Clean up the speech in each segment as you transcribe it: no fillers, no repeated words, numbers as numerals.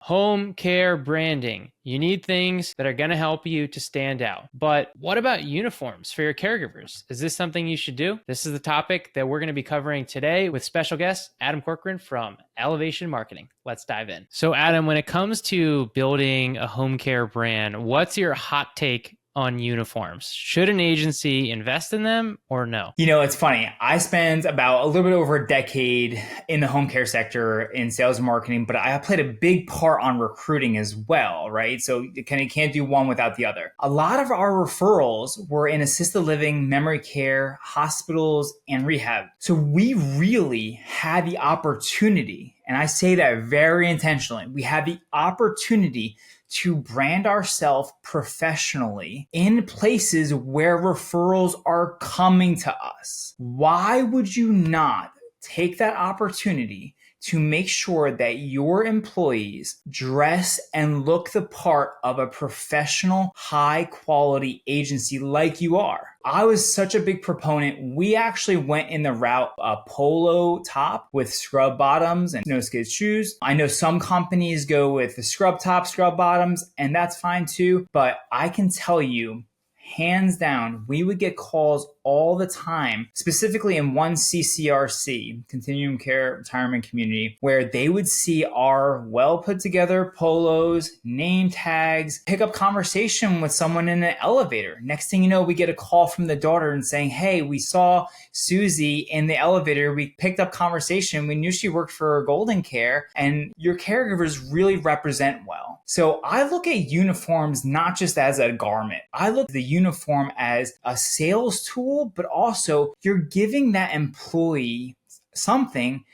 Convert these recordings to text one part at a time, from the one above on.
home care branding. You need things that are going to help you to stand out. But what about uniforms for your caregivers? Is this something you should do? This is the topic that we're going to be covering today with special guest Adam Corcoran from Elevation Marketing. Let's dive in. So Adam, when it comes to building a home care brand, what's your hot take on uniforms? Should an agency invest in them or no? You know, it's funny. I spent about a little bit over a decade in the home care sector in sales and marketing, but I played a big part on recruiting as well, right? So you can't do one without the other. A lot of our referrals were in assisted living, memory care, hospitals, and rehab. So we really had the opportunity, and I say that very intentionally, we had the opportunity to brand ourselves professionally in places where referrals are coming to us. Why would you not take that opportunity to make sure that your employees dress and look the part of a professional, high quality agency like you are? I was such a big proponent. We actually went in the route of polo top with scrub bottoms and no skid shoes. I know some companies go with the scrub top, scrub bottoms, and that's fine too. But I can tell you, hands down, we would get calls all the time, specifically in one CCRC, Continuum Care Retirement Community, where they would see our well put together polos, name tags, pick up conversation with someone in an elevator. Next thing you know, we get a call from the daughter and saying, hey, we saw Susie in the elevator. We picked up conversation. We knew she worked for Golden Care, and your caregivers really represent well. So I look at uniforms not just as a garment. I look at the uniform as a sales tool, but also you're giving that employee something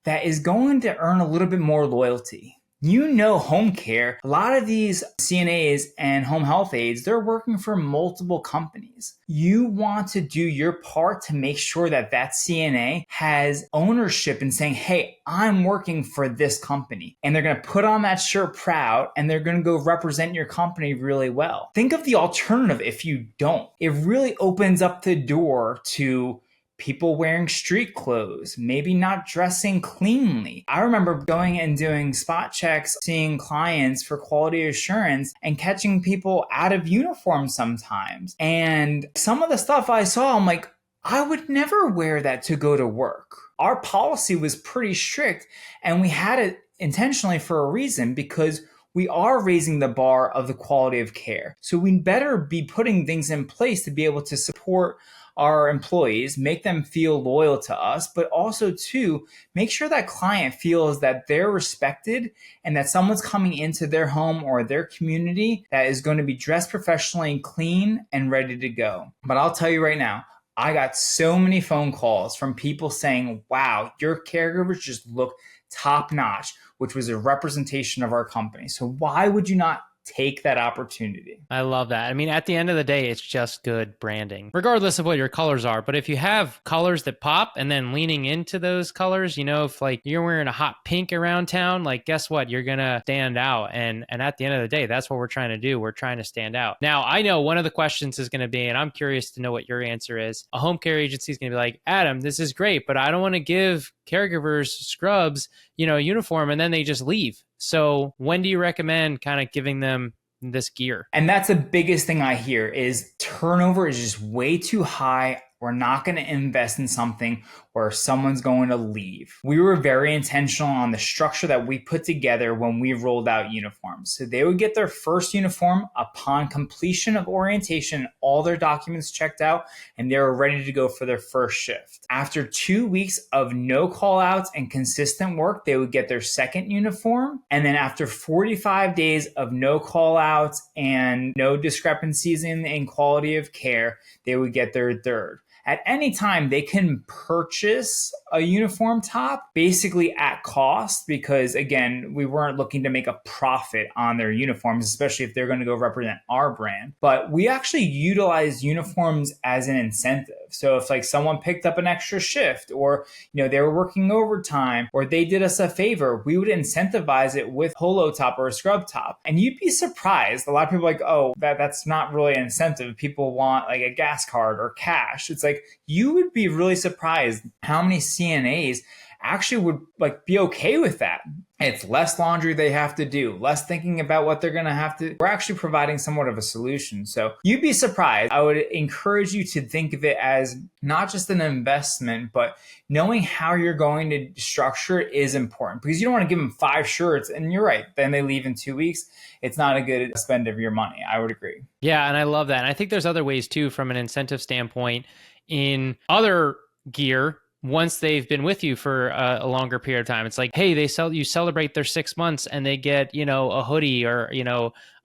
that is going to earn a little bit more loyalty. You know, home care, a lot of these CNAs and home health aides, they're working for multiple companies. You want to do your part to make sure that that CNA has ownership in saying, hey, I'm working for this company. And they're going to put on that shirt proud, and they're going to go represent your company really well. Think of the alternative if you don't. It really opens up the door to people wearing street clothes, maybe not dressing cleanly. I remember going and doing spot checks, seeing clients for quality assurance and catching people out of uniform sometimes. And some of the stuff I saw, I'm like, I would never wear that to go to work. Our policy was pretty strict, and we had it intentionally for a reason, because we are raising the bar of the quality of care. So we better be putting things in place to be able to support our employees, make them feel loyal to us, but also to make sure that client feels that they're respected and that someone's coming into their home or their community that is going to be dressed professionally and clean and ready to go. But I'll tell you right now, I got so many phone calls from people saying, wow, your caregivers just look top notch, which was a representation of our company. So why would you not take that opportunity? I love that. I mean, at the end of the day, it's just good branding, regardless of what your colors are. But if you have colors that pop and then leaning into those colors, you know, if like you're wearing a hot pink around town, like guess what? You're going to stand out. And at the end of the day, that's what we're trying to do. We're trying to stand out. Now, I know one of the questions is going to be, and I'm curious to know what your answer is. A home care agency is going to be like, Adam, this is great, but I don't want to give caregivers scrubs, uniform, and then they just leave. So when do you recommend kind of giving them this gear? And that's the biggest thing I hear is turnover is just way too high. We're not going to invest in something where someone's going to leave. We were very intentional on the structure that we put together when we rolled out uniforms. So they would get their first uniform upon completion of orientation, all their documents checked out, and they were ready to go for their first shift. After 2 weeks of no call outs and consistent work, they would get their second uniform. And then after 45 days of no call outs and no discrepancies in quality of care, they would get their third. At any time, they can purchase a uniform top basically at cost because, again, we weren't looking to make a profit on their uniforms, especially if they're going to go represent our brand. But we actually utilize uniforms as an incentive. So if like someone picked up an extra shift or, they were working overtime or they did us a favor, we would incentivize it with polo top or a scrub top. And you'd be surprised. A lot of people are like, oh, that's not really an incentive. People want like a gas card or cash. It's like, you would be really surprised how many CNAs actually would like be okay with that. It's less laundry they have to do, less thinking about what they're going to have to. We're actually providing somewhat of a solution. So you'd be surprised. I would encourage you to think of it as not just an investment, but knowing how you're going to structure it is important, because you don't want to give them 5 shirts and you're right, then they leave in 2 weeks. It's not a good spend of your money. I would agree. Yeah, and I love that. And I think there's other ways too, from an incentive standpoint, in other gear. Once they've been with you for a longer period of time, it's like, hey, you celebrate their 6 months and they get, a hoodie or,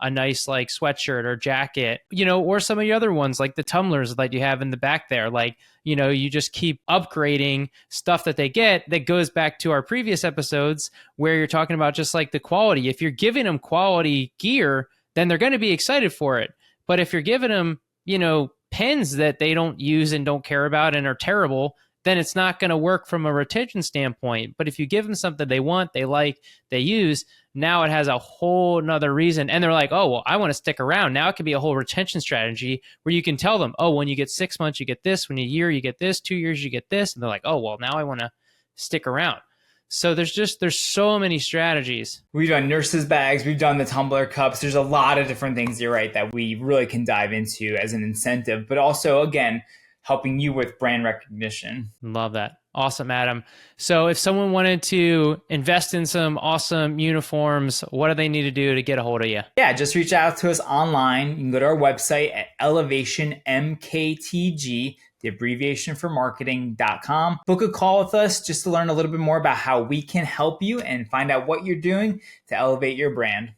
a nice like sweatshirt or jacket, or some of the other ones like the tumblers that you have in the back there. Like, you just keep upgrading stuff that they get. That goes back to our previous episodes where you're talking about just like the quality. If you're giving them quality gear, then they're going to be excited for it. But if you're giving them, pens that they don't use and don't care about and are terrible, then it's not going to work from a retention standpoint. But if you give them something they want, they like, they use, now it has a whole nother reason. And they're like, oh, well, I want to stick around. Now it could be a whole retention strategy where you can tell them, oh, when you get 6 months, you get this. When a year, you get this. 2 years, you get this. And they're like, oh, well, now I want to stick around. So there's so many strategies. We've done nurses' bags. We've done the tumbler cups. There's a lot of different things, you're right, that we really can dive into as an incentive, but also, again, helping you with brand recognition. Love that. Awesome, Adam. So if someone wanted to invest in some awesome uniforms, what do they need to do to get a hold of you? Yeah, just reach out to us online. You can go to our website at elevationmktg, the abbreviation for marketing.com. Book a call with us just to learn a little bit more about how we can help you and find out what you're doing to elevate your brand.